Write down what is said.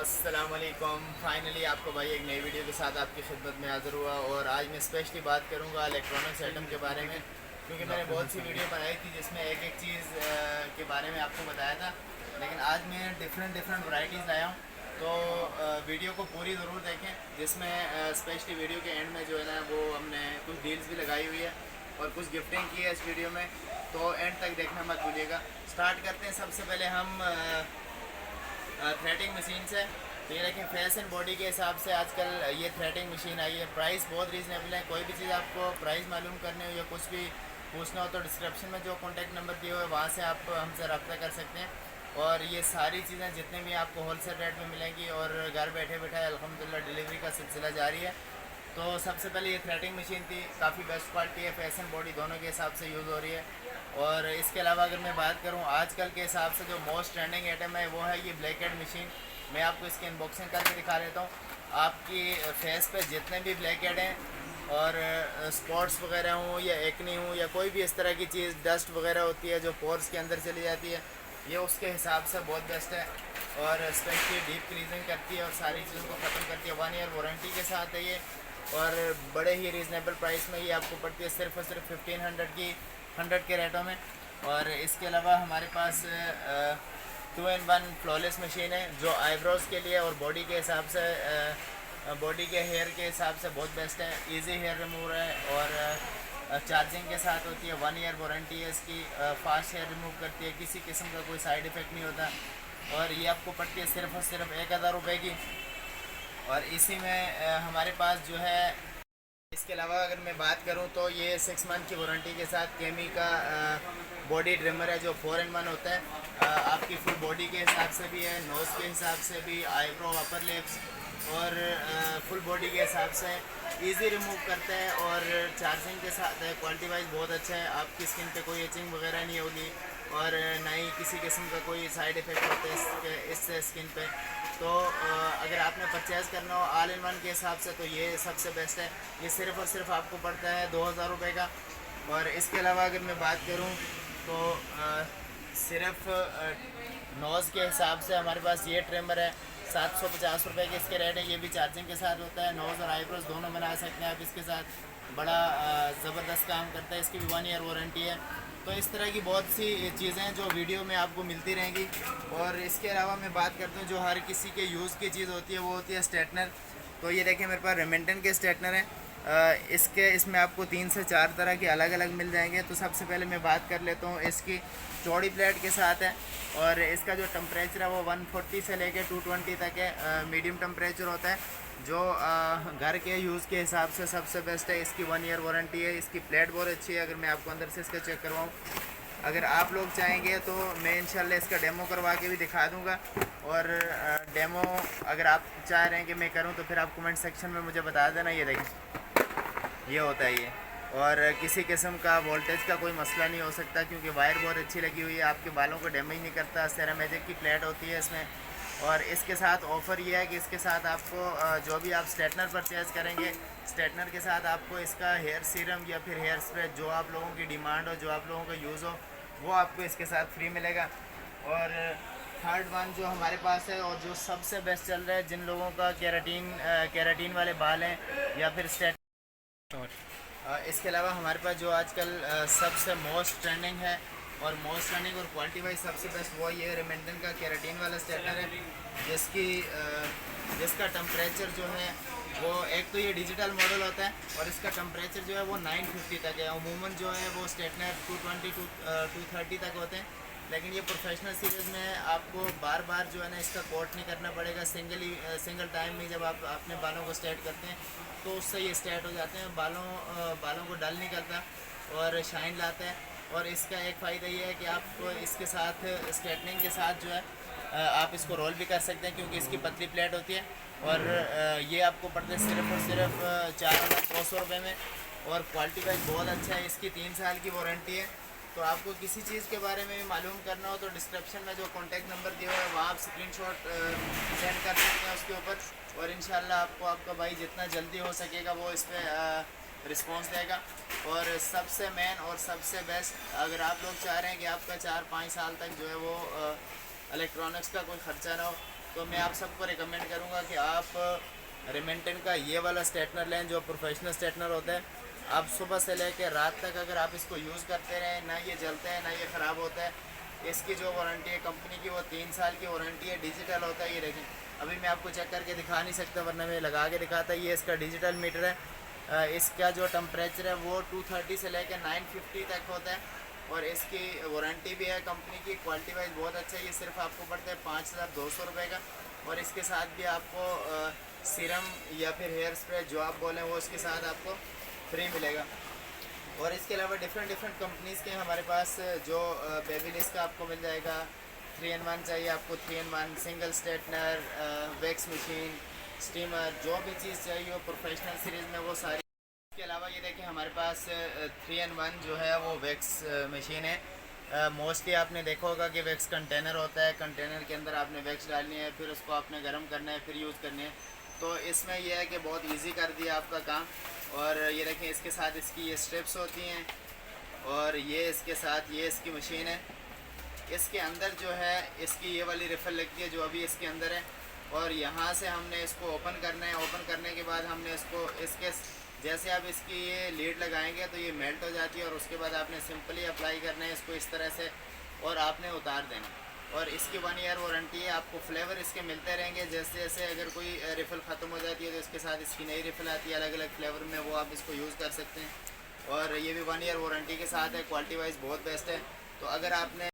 अस्सलामुअलैकुम। फाइनली आपको भाई एक नई वीडियो के साथ आपकी खिदमत में हाज़िर हुआ और आज मैं स्पेशली बात करूंगा इलेक्ट्रॉनिक्स आइटम के बारे में, क्योंकि मैंने बहुत सी वीडियो बनाई थी जिसमें एक एक चीज़ के बारे में आपको बताया था, लेकिन आज मैं डिफरेंट वैरायटीज़ लाया हूँ। तो वीडियो को पूरी ज़रूर देखें, जिसमें स्पेशली वीडियो के एंड में जो है ना वो हमने कुछ डील्स भी लगाई हुई है और कुछ गिफ्टिंग की है इस वीडियो में, तो एंड तक देखना मत भूलिएगा। स्टार्ट करते हैं। सबसे पहले हम थ्रेडिंग मशीन से। तो ये देखें, फेस एंड बॉडी के हिसाब से आजकल ये थ्रेडिंग मशीन आई है। प्राइस बहुत रीज़नेबल है। कोई भी चीज़ आपको प्राइस मालूम करनी हो या कुछ भी पूछना हो तो डिस्क्रिप्शन में जो कॉन्टैक्ट नंबर दिए हुए वहाँ से आप हमसे रब्ता कर सकते हैं। और ये सारी चीज़ें जितने भी आपको होलसेल रेट में मिलेंगी और घर बैठे बैठे अल्हम्दुलिल्लाह डिलीवरी का सिलसिला जारी है। तो सबसे पहले ये थ्रेडिंग मशीन थी, काफ़ी बेस्ट क्वालिटी है, फेस एंड बॉडी दोनों के हिसाब से यूज़ हो रही है। और इसके अलावा अगर मैं बात करूँ आजकल के हिसाब से जो मोस्ट ट्रेंडिंग आइटम है वो है ये ब्लैक हेड मशीन। मैं आपको इसकी अनबॉक्सिंग करके दिखा देता हूँ। आपकी फेस पे जितने भी ब्लैक हेड हैं और स्पॉट्स वगैरह हों या एक्नी हो या कोई भी इस तरह की चीज़, डस्ट वगैरह होती है जो पोर्स के अंदर चली जाती है, ये उसके हिसाब से बहुत बेस्ट है। और स्पेशली डीप क्लीजिंग करती है और सारी चीज़ों को ख़त्म करती है। 1 ईयर वारंटी के साथ है ये, और बड़े ही रीज़नेबल प्राइस में ये आपको पड़ती है सिर्फ और सिर्फ 1500 के रेटों में। और इसके अलावा हमारे पास 2-in-1 फ्लॉलेस मशीन है जो आईब्रोज़ के लिए और बॉडी के हिसाब से, बॉडी के हेयर के हिसाब से बहुत बेस्ट है। इजी हेयर रिमूवर है और चार्जिंग के साथ होती है। 1 ईयर वारंटी है इसकी। फास्ट हेयर रिमूव करती है, किसी किस्म का कोई साइड इफ़ेक्ट नहीं होता। और ये आपको पड़ती है सिर्फ और सिर्फ 1000 रुपये की। और इसी में हमारे पास जो है, इसके अलावा अगर मैं बात करूं तो ये 6 मंथ की वारंटी के साथ केमी का बॉडी ट्रिमर है जो 4-in-1 होता है। आपकी फुल बॉडी के हिसाब से भी है, नोज़ के हिसाब से भी, आईब्रो, अपर लिप्स और फुल बॉडी के हिसाब से इजी रिमूव करता है और चार्जिंग के साथ है। क्वालिटी वाइज बहुत अच्छा है। आपकी स्किन पे कोई एचिंग वगैरह नहीं होगी और ना ही किसी किस्म का कोई साइड इफ़ेक्ट होता है इससे स्किन पे। तो अगर आपने परचेज़ करना हो ऑल इन वन के हिसाब से तो ये सबसे बेस्ट है। ये सिर्फ़ और सिर्फ आपको पड़ता है 2000 रुपये का। और इसके अलावा अगर मैं बात करूँ तो सिर्फ नोज़ के हिसाब से हमारे पास ये ट्रिमर है, 750 रुपये के इसके रेट है। ये भी चार्जिंग के साथ होता है। नोज़ और आईब्रोज दोनों बना सकते हैं आप इसके साथ। बड़ा ज़बरदस्त काम करता है। इसकी भी 1 ईयर वारंटी है। तो इस तरह की बहुत सी चीज़ें हैं जो वीडियो में आपको मिलती रहेंगी। और इसके अलावा मैं बात करता हूँ जो हर किसी के यूज़ की चीज़ होती है वो होती है स्ट्रेटनर। तो ये देखें, मेरे पास रेमेंटन के स्ट्रेटनर हैं। इसमें आपको 3 से 4 तरह के अलग अलग मिल जाएंगे। तो सबसे पहले मैं बात कर लेता हूँ इसकी चौड़ी प्लेट के साथ है। और इसका जो टेम्परेचर है वो 140 से लेके 220 तक है। मीडियम टेम्परेचर होता है जो घर के यूज़ के हिसाब से सबसे बेस्ट है। इसकी 1 ईयर वारंटी है। इसकी प्लेट बहुत अच्छी है। अगर मैं आपको अंदर से इसका चेक करवाऊँ, अगर आप लोग चाहेंगे तो मैं इंशाल्लाह इसका डेमो करवा के भी दिखा दूंगा। और डेमो अगर आप चाह रहे हैं कि मैं करूं तो फिर आप कमेंट सेक्शन में मुझे बता देना। ये देखिए, ये होता है ये। और किसी किस्म का वोल्टेज का कोई मसला नहीं हो सकता क्योंकि वायर बहुत अच्छी लगी हुई है। आपके बालों को डैमेज नहीं करता। सेरामिक की प्लेट होती है इसमें। और इसके साथ ऑफ़र ये है कि इसके साथ आपको जो भी आप स्ट्रेटनर परचेज़ करेंगे, स्ट्रेटनर के साथ आपको इसका हेयर सीरम या फिर हेयर स्प्रे, जो आप लोगों की डिमांड हो, जो आप लोगों का यूज़ हो, वो आपको इसके साथ फ्री मिलेगा। और थर्ड वन जो हमारे पास है और जो सबसे बेस्ट चल रहा है, जिन लोगों का केराटीन वाले बाल हैं या फिर इसके अलावा हमारे पास जो आजकल सबसे मोस्ट ट्रेंडिंग है और मोस्ट ट्रेंडिंग और क्वालिटी वाइज सबसे बेस्ट वो ये रेमेंटन का केराटीन वाला स्ट्रेटनर है, जिसका टेम्परेचर जो है वो, एक तो ये डिजिटल मॉडल होता है और इसका टेम्परेचर जो है वो 950 तक है। अमूमन जो है वो स्ट्रेटनर 220 230 तक होते हैं, लेकिन ये प्रोफेशनल सीरीज़ में आपको बार बार जो है ना इसका कोट नहीं करना पड़ेगा। सिंगल टाइम में जब आप अपने बालों को स्ट्रेट करते हैं तो उससे ये स्ट्रेट हो जाते हैं। बालों को डल नहीं करता और शाइन लाता है। और इसका एक फ़ायदा ये है कि आप इसके साथ स्ट्रेटनिंग के साथ जो है आप इसको रोल भी कर सकते हैं क्योंकि इसकी पतली प्लेट होती है। और ये आपको पड़ता है सिर्फ और सिर्फ 4200 रुपये में। और क्वालिटी वाइज बहुत अच्छा है। इसकी 3 साल की वारंटी है। तो आपको किसी चीज़ के बारे में मालूम करना हो तो डिस्क्रिप्शन में जो कॉन्टैक्ट नंबर दिया हुआ है वहाँ आप स्क्रीनशॉट सेंड कर सकते हैं उसके ऊपर। और इंशाल्लाह आपको आपका भाई जितना जल्दी हो सकेगा वो इस पर रिस्पॉन्स देगा। और सबसे मेन और सबसे बेस्ट, अगर आप लोग चाह रहे हैं कि आपका 4-5 साल तक जो है वो इलेक्ट्रॉनिक्स का कोई ख़र्चा ना हो, तो मैं आप सबको रिकमेंड करूँगा कि आप रेमेंटन का ये वाला स्ट्रेटनर लें जो प्रोफेशनल स्ट्रेटनर होता है। आप सुबह से लेकर रात तक अगर आप इसको यूज़ करते रहें, ना ये जलते हैं ना ये ख़राब होता है। इसकी जो वारंटी है कंपनी की वो 3 साल की वारंटी है। डिजिटल होता है, ये देखें अभी मैं आपको चेक करके दिखा नहीं सकता वरना मैं लगा के दिखाता। ये इसका डिजिटल मीटर है। इसका जो टेम्परेचर है वो 230 से लेकर 950 तक होता है और इसकी वारंटी भी है कंपनी की। क्वालिटी वाइज बहुत अच्छा है। ये सिर्फ आपको पड़ता है 5200 रुपये का और इसके साथ भी आपको सीरम या फिर हेयर स्प्रे जो आप बोलें वो उसके साथ आपको फ्री मिलेगा। और इसके अलावा डिफरेंट कंपनीज़ के हमारे पास जो बेबीलिस का आपको मिल जाएगा। 3 in 1 चाहिए आपको 3 in 1 single straightener, wax machine, steamer, जो भी चीज़ चाहिए वो प्रोफेशनल सीरीज़ में वो सारी। इसके अलावा ये देखें हमारे पास 3 in 1 जो है वो वैक्स मशीन है। मोस्टली आपने देखा होगा कि वैक्स कंटेनर होता है, कंटेनर के अंदर आपने वैक्स डालनी है, फिर उसको आपने गर्म करना है, फिर यूज़ करनी है। तो इसमें यह है कि बहुत इजी कर दिया आपका काम। और ये देखें इसके साथ इसकी ये स्ट्रिप्स होती हैं और ये इसके साथ ये इसकी मशीन है। इसके अंदर जो है इसकी ये वाली रिफिल लगती है जो अभी इसके अंदर है और यहाँ से हमने इसको ओपन करना है। ओपन करने के बाद हमने इसको इसके जैसे आप इसकी ये लीड लगाएंगे तो ये मेल्ट हो जाती है और उसके बाद आपने सिंपली अप्लाई करना है इसको इस तरह से और आपने उतार देना। और इसकी 1 ईयर वारंटी है। आपको फ्लेवर इसके मिलते रहेंगे। जैसे जैसे अगर कोई रिफ़िल ख़त्म हो जाती है तो इसके साथ इसकी नई रिफ़िल आती है अलग अलग फ्लेवर में, वो आप इसको यूज़ कर सकते हैं। और ये भी 1 ईयर वारंटी के साथ है। क्वालिटी वाइज बहुत बेस्ट है। तो अगर आपने